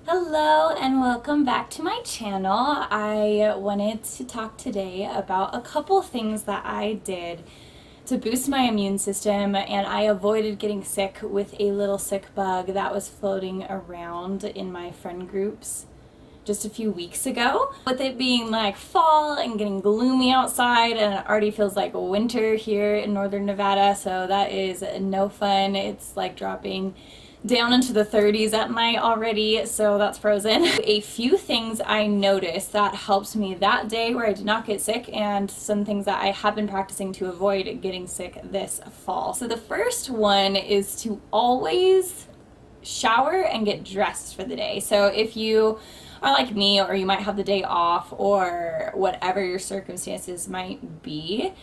Hello and welcome back to my channel. I wanted to talk today about a couple things that I did to boost my immune system, and I avoided getting sick with a little sick bug that was floating around in my friend groups just a few weeks ago. With it being like fall and getting gloomy outside, and it already feels like winter here in northern Nevada, so that is no fun. It's like dropping down into the 30s at night already, so that's frozen. A few things I noticed that helped me that day where I did not get sick, and some things that I have been practicing to avoid getting sick this fall. So the first one is to always shower and get dressed for the day. So if you are like me, or you might have the day off, or whatever your circumstances might be,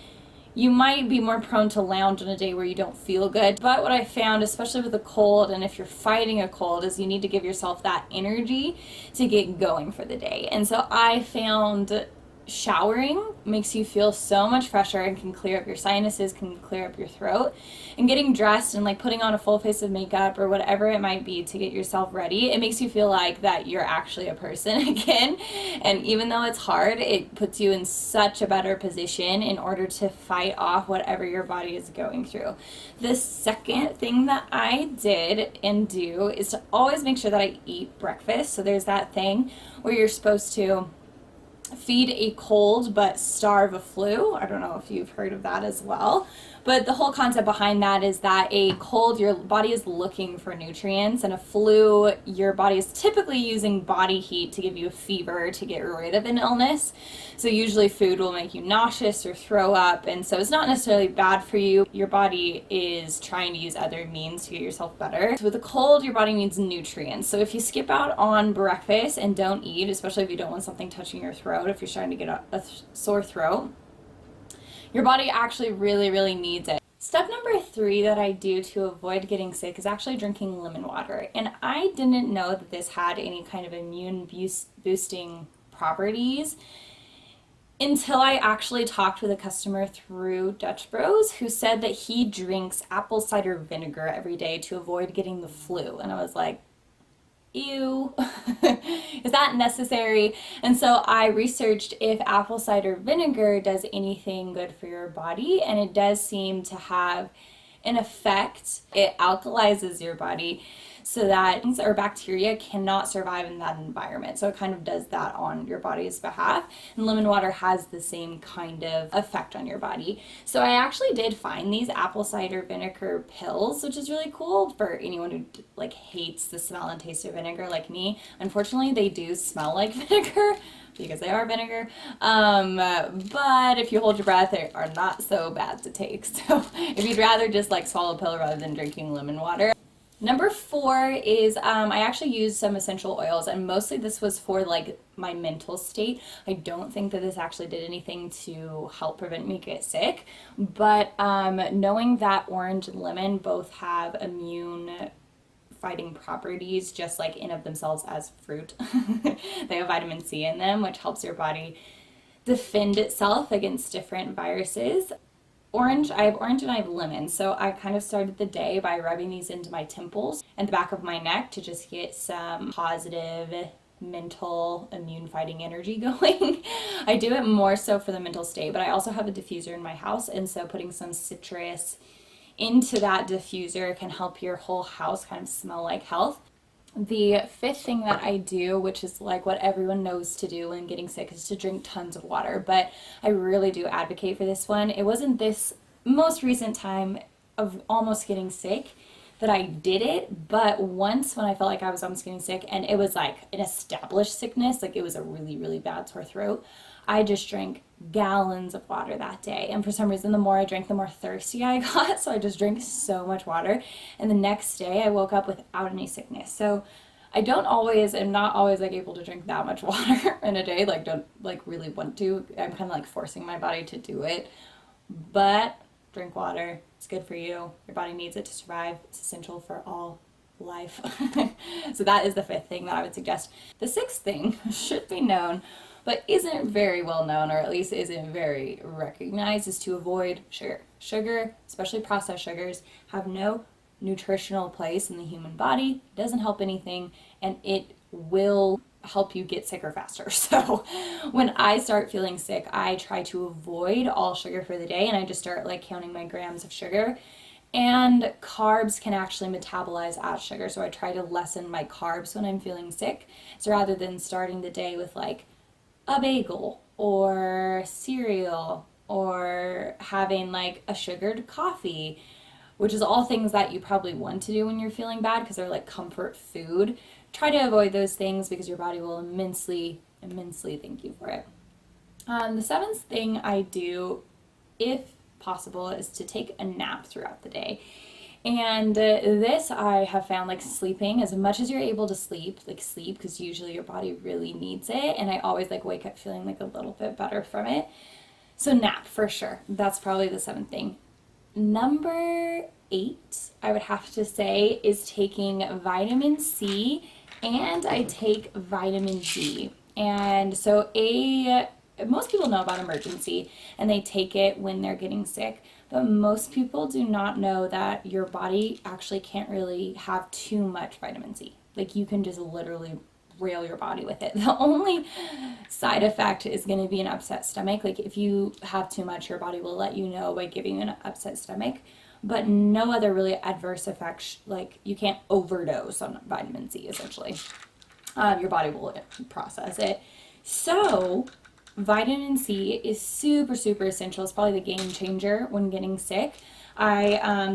you might be more prone to lounge on a day where you don't feel good. But what I found, especially with a cold, and if you're fighting a cold, is you need to give yourself that energy to get going for the day. And so I found showering makes you feel so much fresher and can clear up your sinuses, can clear up your throat. And getting dressed and like putting on a full face of makeup or whatever it might be to get yourself ready, it makes you feel like that you're actually a person again. And even though it's hard, it puts you in such a better position in order to fight off whatever your body is going through. The second thing that I did and do is to always make sure that I eat breakfast. So there's that thing where you're supposed to feed a cold but starve a flu. I don't know if you've heard of that as well. But the whole concept behind that is that a cold, your body is looking for nutrients, and a flu, your body is typically using body heat to give you a fever to get rid of an illness. So usually food will make you nauseous or throw up, and so it's not necessarily bad for you. Your body is trying to use other means to get yourself better. So with a cold, your body needs nutrients. So if you skip out on breakfast and don't eat, especially if you don't want something touching your throat, if you're starting to get a sore throat, your body actually really needs it. Step number 3 that I do to avoid getting sick is actually drinking lemon water. And I didn't know that this had any kind of immune boosting properties until I actually talked with a customer through Dutch Bros who said that he drinks apple cider vinegar every day to avoid getting the flu. And I was like, ew, is that necessary? And so I researched if apple cider vinegar does anything good for your body, and it does seem to have an effect. It alkalizes your body so that things or bacteria cannot survive in that environment. So it kind of does that on your body's behalf. And lemon water has the same kind of effect on your body. So I actually did find these apple cider vinegar pills, which is really cool for anyone who like hates the smell and taste of vinegar like me. Unfortunately, they do smell like vinegar because they are vinegar. But if you hold your breath, they are not so bad to take. So if you'd rather just like swallow a pill rather than drinking lemon water. Number 4 is I actually used some essential oils, and mostly this was for like my mental state. I don't think that this actually did anything to help prevent me get sick, but knowing that orange and lemon both have immune fighting properties just like in of themselves as fruit. They have vitamin C in them, which helps your body defend itself against different viruses. I have orange and I have lemon. So I kind of started the day by rubbing these into my temples and the back of my neck to just get some positive mental immune fighting energy going. I do it more so for the mental state, but I also have a diffuser in my house, and so putting some citrus into that diffuser can help your whole house kind of smell like health. The 5th thing that I do, which is like what everyone knows to do when getting sick, is to drink tons of water. But I really do advocate for this one. It wasn't this most recent time of almost getting sick that I did it, but once when I felt like I was almost getting sick, and it was like an established sickness, like it was a really bad sore throat, I just drank gallons of water that day. And for some reason, the more I drank, the more thirsty I got. So I just drank so much water. And the next day I woke up without any sickness. So am not always like able to drink that much water in a day. Like don't like really want to. I'm kind of like forcing my body to do it. But drink water. It's good for you. Your body needs it to survive. It's essential for all life. So that is the 5th thing that I would suggest. The 6th thing should be known, but isn't very well known, or at least isn't very recognized, is to avoid sugar. Sugar, especially processed sugars, have no nutritional place in the human body. It doesn't help anything, and it will help you get sicker faster. So when I start feeling sick, I try to avoid all sugar for the day, and I just start like counting my grams of sugar. And carbs can actually metabolize as sugar, so I try to lessen my carbs when I'm feeling sick. So rather than starting the day with like a bagel or cereal or having like a sugared coffee, which is all things that you probably want to do when you're feeling bad because they're like comfort food. Try to avoid those things because your body will immensely thank you for it. The seventh thing I do, if possible, is to take a nap throughout the day. And this I have found, like sleeping as much as you're able to sleep, like sleep, because usually your body really needs it. And I always like wake up feeling like a little bit better from it. So nap for sure. That's probably the seventh thing. Number 8, I would have to say, is taking vitamin C, and I take vitamin D. And so most people know about emergency and they take it when they're getting sick, but most people do not know that your body actually can't really have too much vitamin C. Like you can just literally rail your body with it. The only side effect is going to be an upset stomach. Like if you have too much, your body will let you know by giving you an upset stomach, but no other really adverse effects. Like you can't overdose on vitamin C essentially. Your body will process it. So vitamin C is super essential. It's probably the game changer when getting sick.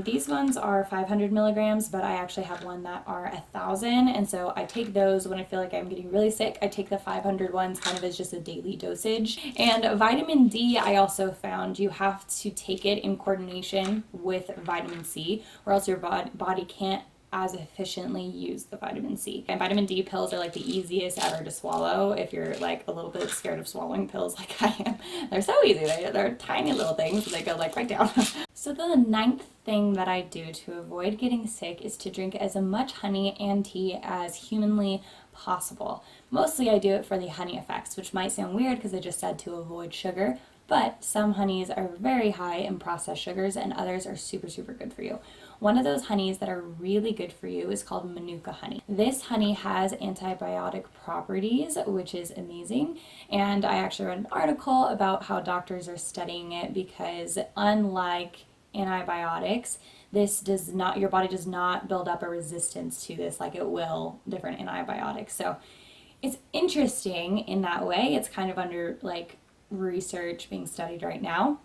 These ones are 500 milligrams, but I actually have one that are 1,000, and so I take those when I feel like I'm getting really sick. I take the 500 ones kind of as just a daily dosage. And vitamin D, I also found you have to take it in coordination with vitamin C, or else your body can't as efficiently use the vitamin C. And vitamin D pills are like the easiest ever to swallow if you're like a little bit scared of swallowing pills like I am. They're so easy. They're tiny little things. They go like right down. So the ninth thing that I do to avoid getting sick is to drink as much honey and tea as humanly possible. Mostly I do it for the honey effects, which might sound weird because I just said to avoid sugar, but some honeys are very high in processed sugars and others are super good for you. One of those honeys that are really good for you is called Manuka honey. This honey has antibiotic properties, which is amazing. And I actually read an article about how doctors are studying it because unlike antibiotics, your body does not build up a resistance to this like it will different antibiotics. So it's interesting in that way. It's kind of under like research being studied right now.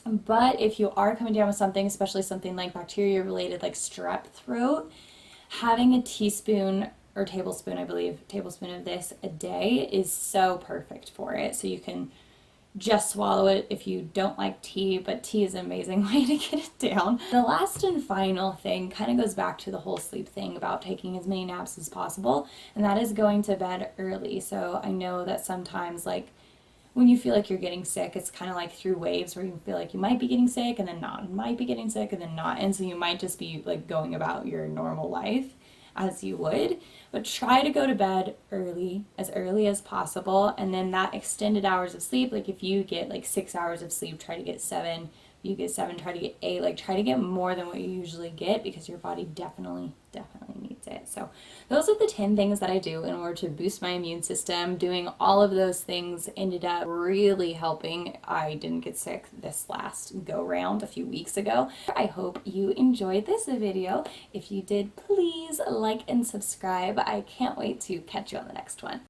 But if you are coming down with something, especially something like bacteria related, like strep throat, having a teaspoon or tablespoon, I believe, tablespoon of this a day is so perfect for it. So you can just swallow it if you don't like tea, but tea is an amazing way to get it down. The last and final thing kind of goes back to the whole sleep thing about taking as many naps as possible, and that is going to bed early. So I know that sometimes like when you feel like you're getting sick, it's kind of like through waves where you feel like you might be getting sick and then not, and might be getting sick and then not. And so you might just be like going about your normal life as you would, but try to go to bed as early as possible. And then that extended hours of sleep, like if you get like 6 hours of sleep, try to get 7. If you get 7, try to get 8. Like try to get more than what you usually get because your body definitely needs it. So those are the 10 things that I do in order to boost my immune system. Doing all of those things ended up really helping. I didn't get sick this last go round a few weeks ago. I hope you enjoyed this video. If you did, please like and subscribe. I can't wait to catch you on the next one.